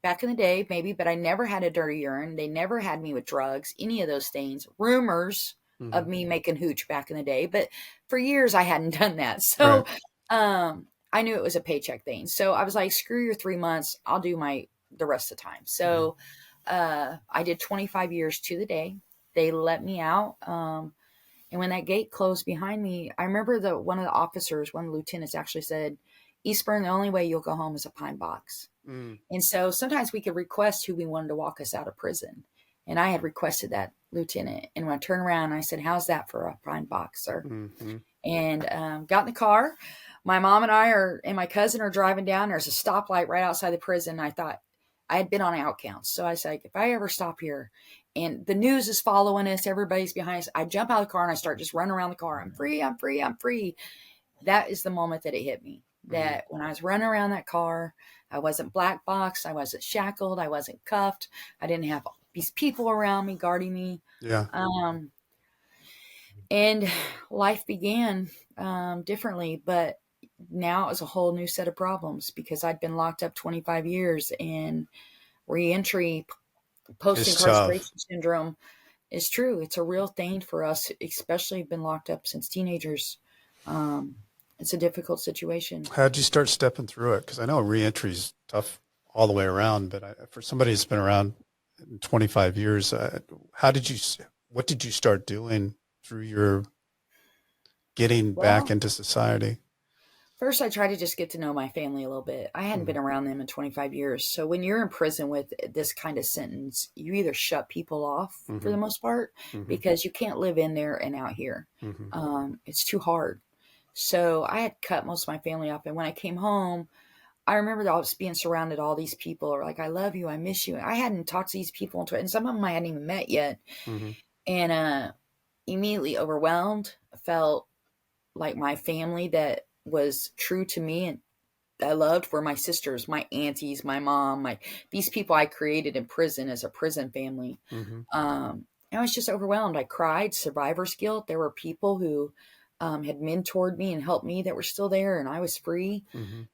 B: back in the day, maybe, but I never had a dirty urine. They never had me with drugs, any of those things. Rumors of me making hooch back in the day, but for years I hadn't done that. So, I knew it was a paycheck thing. So I was like, screw your 3 months. I'll do the rest of the time. So, I did 25 years to the day. They let me out. And when that gate closed behind me, I remember one of the officers, one of the lieutenants actually said, Eastburn, the only way you'll go home is a pine box. And so sometimes we could request who we wanted to walk us out of prison. And I had requested that lieutenant. And when I turned around, I said, how's that for a pine box, sir? And got in the car. My mom and my cousin are driving down. There's a stoplight right outside the prison. I thought I had been on out counts. So I said, if I ever stop here and the news is following us, everybody's behind us, I jump out of the car and I start just running around the car. I'm free. I'm free. I'm free. That is the moment that it hit me. That when I was running around that car, I wasn't black boxed, I wasn't shackled, I wasn't cuffed, I didn't have these people around me guarding me.
A: Yeah.
B: And life began differently, but now it was a whole new set of problems because I'd been locked up 25 years, and reentry, post-incarceration syndrome is true. It's a real thing for us, especially been locked up since teenagers. It's a difficult situation.
A: How'd you start stepping through it? Because I know reentry is tough all the way around, but for somebody who's been around 25 years, what did you start doing through your getting back into society?
B: First, I tried to just get to know my family a little bit. I hadn't been around them in 25 years. So when you're in prison with this kind of sentence, you either shut people off for the most part because you can't live in there and out here. It's too hard. So I had cut most of my family off. And when I came home, I remember I was being surrounded all these people are like, I love you. I miss you. I hadn't talked to these people and some of them I hadn't even met yet. And immediately overwhelmed, felt like my family that was true to me and I loved were my sisters, my aunties, my mom, these people I created in prison as a prison family. I was just overwhelmed. I cried, survivor's guilt. There were people who had mentored me and helped me that were still there, and I was free.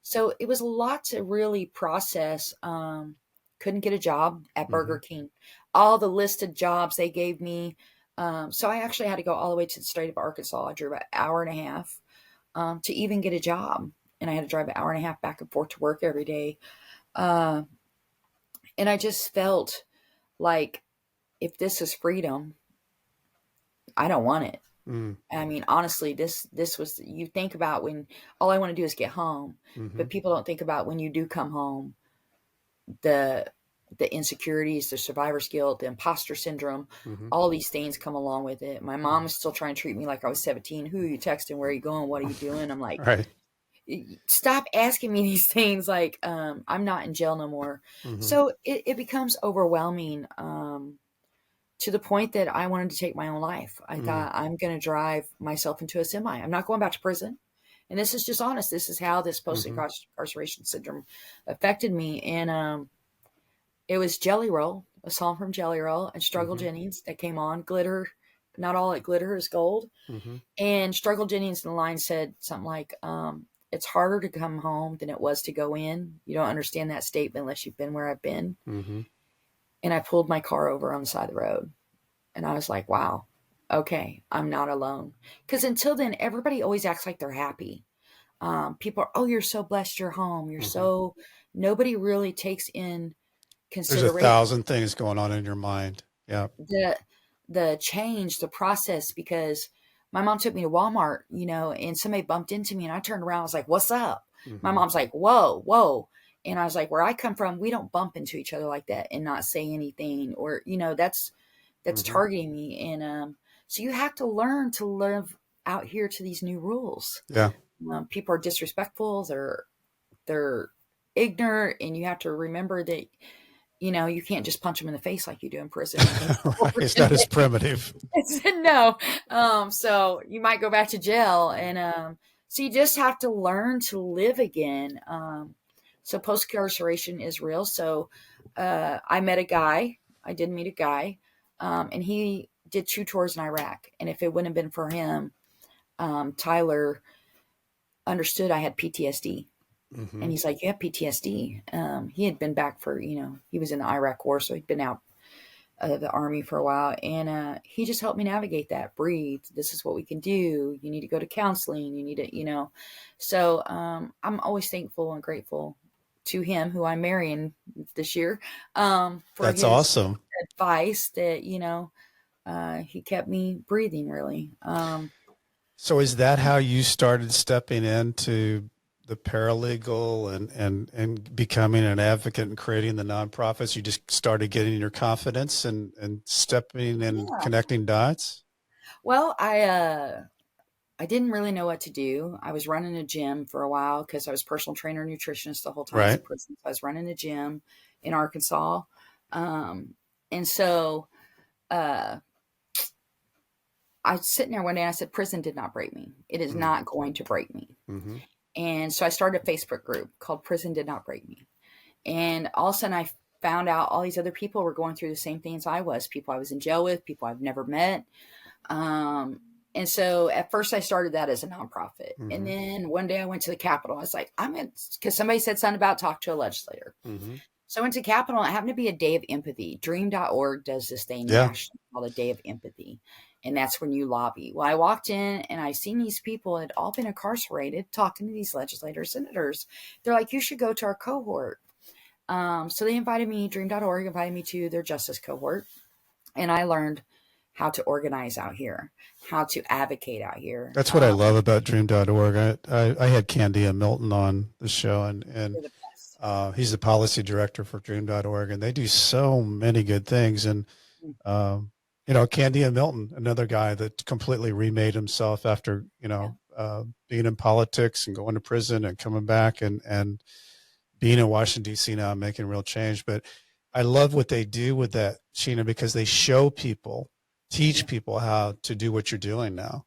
B: So it was a lot to really process. Couldn't get a job at Burger King. All the listed jobs they gave me. So I actually had to go all the way to the state of Arkansas. I drove an hour and a half to even get a job. And I had to drive an hour and a half back and forth to work every day. And I just felt like if this is freedom, I don't want it. I mean, honestly, this was, you think about when all I want to do is get home, but people don't think about when you do come home, the insecurities, the survivor's guilt, the imposter syndrome, all these things come along with it. My mom was still trying to treat me like I was 17. Who are you texting? Where are you going? What are you doing? I'm like, stop asking me these things. Like, I'm not in jail no more. So it becomes overwhelming. To the point that I wanted to take my own life. I thought I'm going to drive myself into a semi. I'm not going back to prison. And this is just honest. This is how this post-incarceration syndrome affected me. And it was Jelly Roll, a song from Jelly Roll, and Struggle Jennings that came on. Glitter, not all that glitter is gold. And Struggle Jennings in the line said something like, it's harder to come home than it was to go in. You don't understand that statement unless you've been where I've been. And I pulled my car over on the side of the road. And I was like, wow, okay, I'm not alone. Because until then, everybody always acts like they're happy. People are, oh, you're so blessed you're home. You're so, nobody really takes in consideration.
A: There's 1,000 things going on in your mind. Yeah.
B: The change, the process, because my mom took me to Walmart, and somebody bumped into me and I turned around. I was like, what's up? My mom's like, whoa, whoa. And I was like, where I come from, we don't bump into each other like that and not say anything, or, that's targeting me. And so you have to learn to live out here to these new rules.
A: Yeah.
B: People are disrespectful. They're ignorant. And you have to remember that, you can't just punch them in the face like you do in prison.
A: Right. It's not as primitive.
B: No. So you might go back to jail. And so you just have to learn to live again. So post-incarceration is real. So I met a guy. I did meet a guy. And he did 2 tours in Iraq. And if it wouldn't have been for him, Tyler understood I had PTSD. And he's like, you have PTSD. He had been back for, he was in the Iraq war. So he'd been out of the Army for a while. And he just helped me navigate that. Breathe. This is what we can do. You need to go to counseling. You need to, So I'm always thankful and grateful to him, who I'm marrying this year. For
A: That's
B: his
A: awesome
B: advice that, he kept me breathing, really.
A: So is that how you started stepping into the paralegal and becoming an advocate and creating the nonprofits? You just started getting your confidence and stepping and connecting dots?
B: Well, I didn't really know what to do. I was running a gym for a while because I was personal trainer, nutritionist the whole time I was in prison. So I was running a gym in Arkansas. And so I was sitting there one day and I said, prison did not break me. It is not going to break me. And so I started a Facebook group called Prison Did Not Break Me. And all of a sudden I found out all these other people were going through the same things I was. People I was in jail with, people I've never met. And so at first I started that as a nonprofit. And then one day I went to the Capitol. I was like, because somebody said something about talk to a legislator. So I went to Capitol, and it happened to be a day of empathy. Dream.org does this thing nationally called a day of empathy. And that's when you lobby. Well, I walked in and I seen these people that had all been incarcerated talking to these legislators, senators. They're like, you should go to our cohort. So they invited me, Dream.org invited me to their justice cohort. And I learned how to organize out here, how to advocate out here.
A: That's what I love about Dream.org. I had Candia Milton on the show, and he's the policy director for Dream.org, and they do so many good things. And, Candia Milton, another guy that completely remade himself after, being in politics and going to prison and coming back and being in Washington, D.C. now and making real change. But I love what they do with that, Sheena, because they show people, teach people how to do what you're doing now.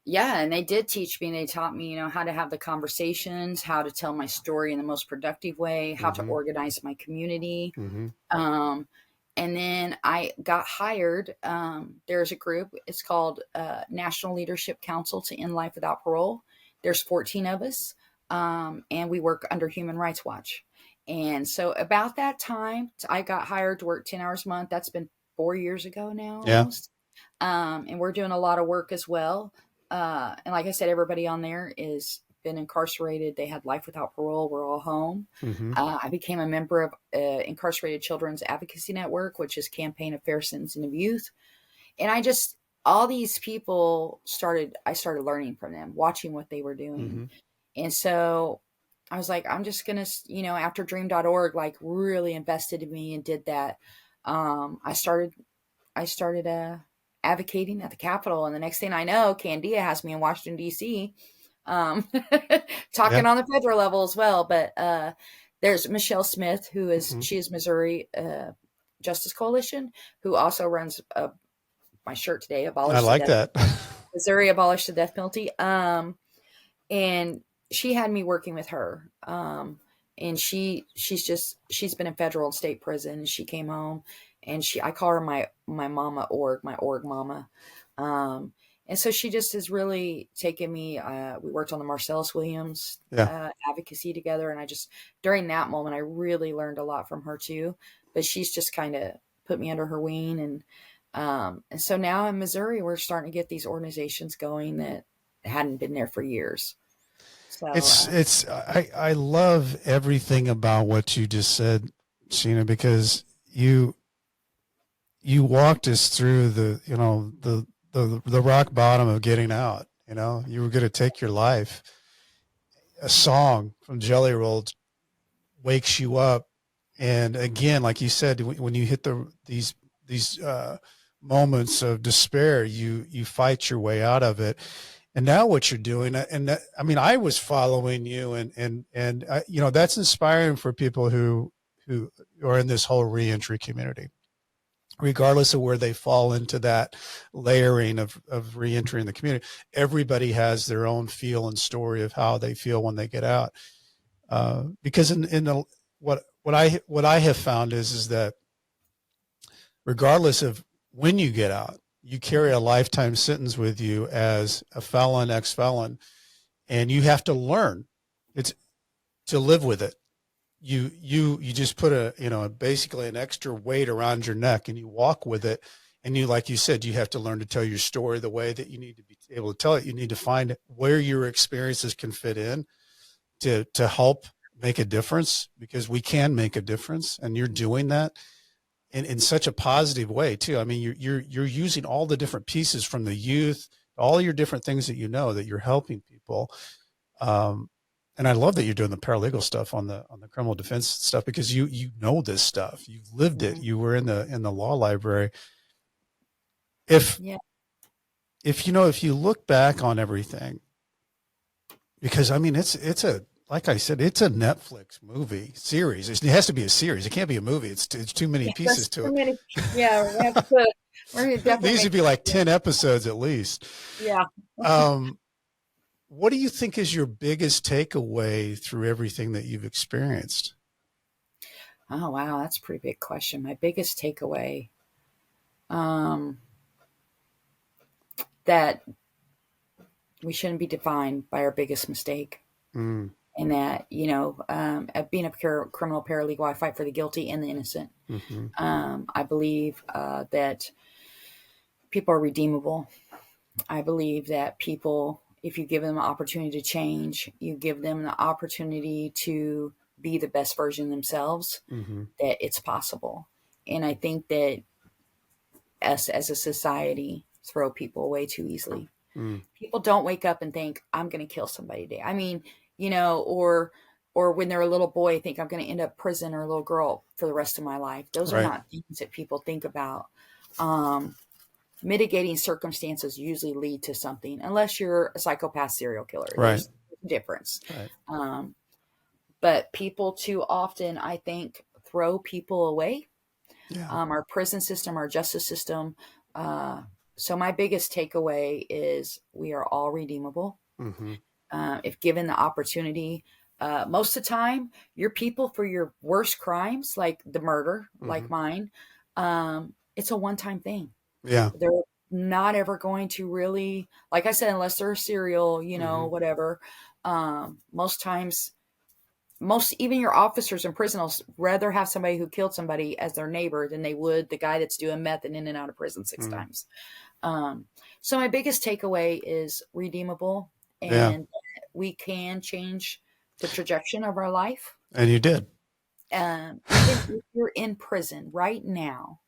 B: Yeah. And they did teach me, they taught me, how to have the conversations, how to tell my story in the most productive way, how to organize my community. And then I got hired. There's a group, it's called National Leadership Council to End Life Without Parole. There's 14 of us. And we work under Human Rights Watch. And so about that time, I got hired to work 10 hours a month. That's been 4 years ago now. Almost. And we're doing a lot of work as well. And like I said, everybody on there is been incarcerated. They had life without parole. We're all home. I became a member of Incarcerated Children's Advocacy Network, which is Campaign of Fair Sentencing of Youth. And all these people I started learning from them, watching what they were doing. And so I was like, I'm just going to, after Dream.org, like really invested in me and did that. I started advocating at the Capitol. And the next thing I know, Candia has me in Washington, D.C., talking on the federal level as well. But there's Michelle Smith, who is, she is Missouri Justice Coalition, who also runs my shirt today,
A: I like that.
B: Missouri Abolish the Death Penalty. and she had me working with her. And she's been in federal and state prison. She came home, and I call her my mama org, my org mama. And so she just has really taken me. We worked on the Marcellus Williams
A: Yeah.
B: advocacy together, and during that moment I really learned a lot from her too. But she's just kind of put me under her wing, and so now in Missouri we're starting to get these organizations going that hadn't been there for years. So
A: I love everything about what you just said, Sheena, because you walked us through the rock bottom of getting out. You were going to take your life. A song from Jelly Roll wakes you up, and again, like you said, when you hit these moments of despair, you fight your way out of it. And now what you're doing, I mean, I was following you, and that's inspiring for people who are in this whole reentry community, regardless of where they fall into that layering of reentry in the community. Everybody has their own feel and story of how they feel when they get out. Because what I have found is that regardless of when you get out, you carry a lifetime sentence with you as a felon, ex-felon, and you have to learn to live with it. You just put basically an extra weight around your neck, and you walk with it. And like you said, you have to learn to tell your story the way that you need to be able to tell it. You need to find where your experiences can fit in to help make a difference, because we can make a difference, and you're doing that in such a positive way too. I mean, you're using all the different pieces from the youth, all your different things that that you're helping people. And I love that you're doing the paralegal stuff on the criminal defense stuff, because you know this stuff. You've lived it. You were in the law library. If you look back on everything, because I mean, like I said, it's a Netflix movie series. It has to be a series. It can't be a movie. It's too many pieces to it. These would be like 10 episodes at least.
B: Yeah.
A: What do you think is your biggest takeaway through everything that you've experienced?
B: Oh, wow. That's a pretty big question. My biggest takeaway, that we shouldn't be defined by our biggest mistake.
A: Mm.
B: And that, being a criminal paralegal, I fight for the guilty and the innocent.
A: Mm-hmm.
B: I believe that people are redeemable. I believe that people, if you give them an opportunity to change, you give them the opportunity to be the best version of themselves, that it's possible. And I think that us as a society throw people away too easily. People don't wake up and think, I'm going to kill somebody today. I mean, or when they're a little boy, think I'm going to end up in prison, or a little girl for the rest of my life. Those are not things that people think about. Mitigating circumstances usually lead to something, unless you're a psychopath serial killer.
A: Right.
B: There's a difference.
A: Right.
B: But people too often, I think, throw people away.
A: Yeah.
B: Our prison system, our justice system. So my biggest takeaway is we are all redeemable. If given the opportunity, most of the time, your people for your worst crimes, like the murder, like mine, it's a one-time thing.
A: Yeah.
B: They're not ever going to really, like I said, unless they're a serial, whatever. Most times, even your officers in prison will rather have somebody who killed somebody as their neighbor than they would the guy that's doing meth and in and out of prison 6 times. So my biggest takeaway is redeemable, and we can change the trajectory of our life.
A: And you did.
B: Even if you're in prison right now,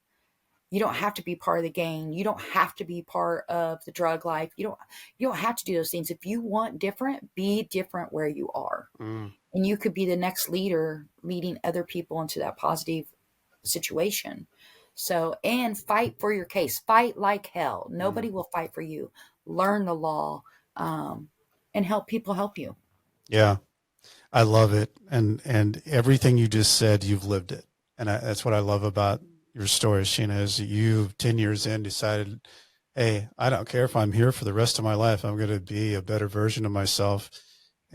B: you don't have to be part of the gang. You don't have to be part of the drug life. You don't have to do those things. If you want different, be different where you are. And you could be the next leader, leading other people into that positive situation. So, and fight for your case. Fight like hell. Nobody will fight for you. Learn the law, and help people help you.
A: Yeah, I love it. And everything you just said, you've lived it. And that's what I love about your story, Sheena, is you 10 years in decided, hey, I don't care if I'm here for the rest of my life. I'm going to be a better version of myself.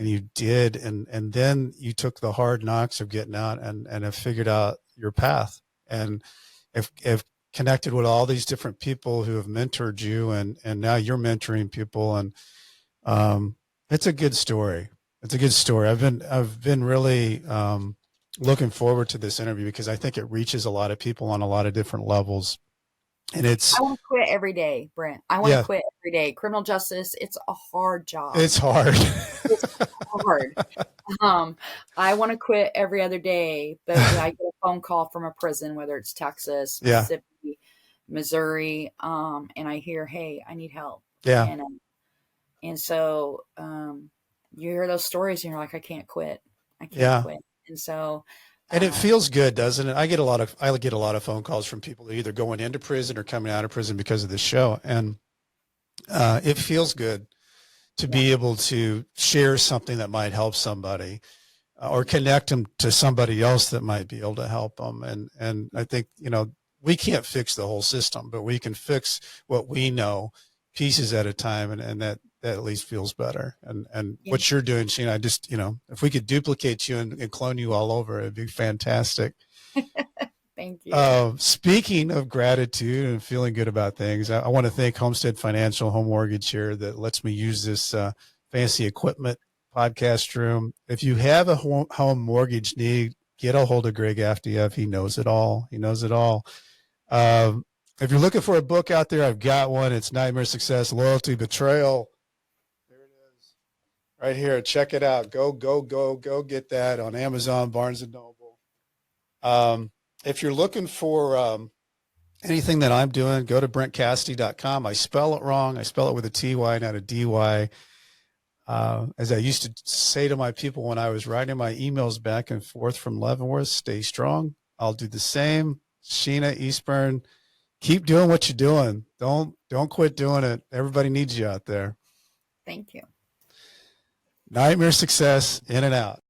A: and you did. And then you took the hard knocks of getting out and have figured out your path, and have connected with all these different people who have mentored you, and now you're mentoring people. And it's a good story. It's a good story. I've been really looking forward to this interview because I think it reaches a lot of people on a lot of different levels. And it's,
B: I want to quit every day, Brent. I want to quit every day. Criminal justice, it's a hard job.
A: It's hard.
B: It's hard. I want to quit every other day, but I get a phone call from a prison, whether it's Texas, Mississippi, Missouri, and I hear, hey, I need help.
A: Yeah.
B: And so you hear those stories and you're like, I can't quit. I can't quit. And so
A: and it feels good, doesn't it? I get a lot of phone calls from people either going into prison or coming out of prison because of this show. And it feels good to be able to share something that might help somebody or connect them to somebody else that might be able to help them. And I think, we can't fix the whole system, but we can fix what we know pieces at a time. And that at least feels better. And what you're doing, Sheena, I just, if we could duplicate you and clone you all over, it'd be fantastic.
B: Thank you.
A: Speaking of gratitude and feeling good about things, I want to thank Homestead Financial Home Mortgage here that lets me use this fancy equipment podcast room. If you have a home mortgage need, get a hold of Greg Afdiev. He knows it all. He knows it all. If you're looking for a book out there, I've got one. It's Nightmare Success, Loyalty, Betrayal. There it is. Right here. Check it out. Go get that on Amazon, Barnes & Noble. If you're looking for anything that I'm doing, go to brentcassity.com. I spell it wrong. I spell it with a T-Y, not a D-Y. As I used to say to my people when I was writing my emails back and forth from Leavenworth, stay strong. I'll do the same. Sheena Eastburn, keep doing what you're doing. Don't quit doing it. Everybody needs you out there.
B: Thank you.
A: Nightmare Success, in and out.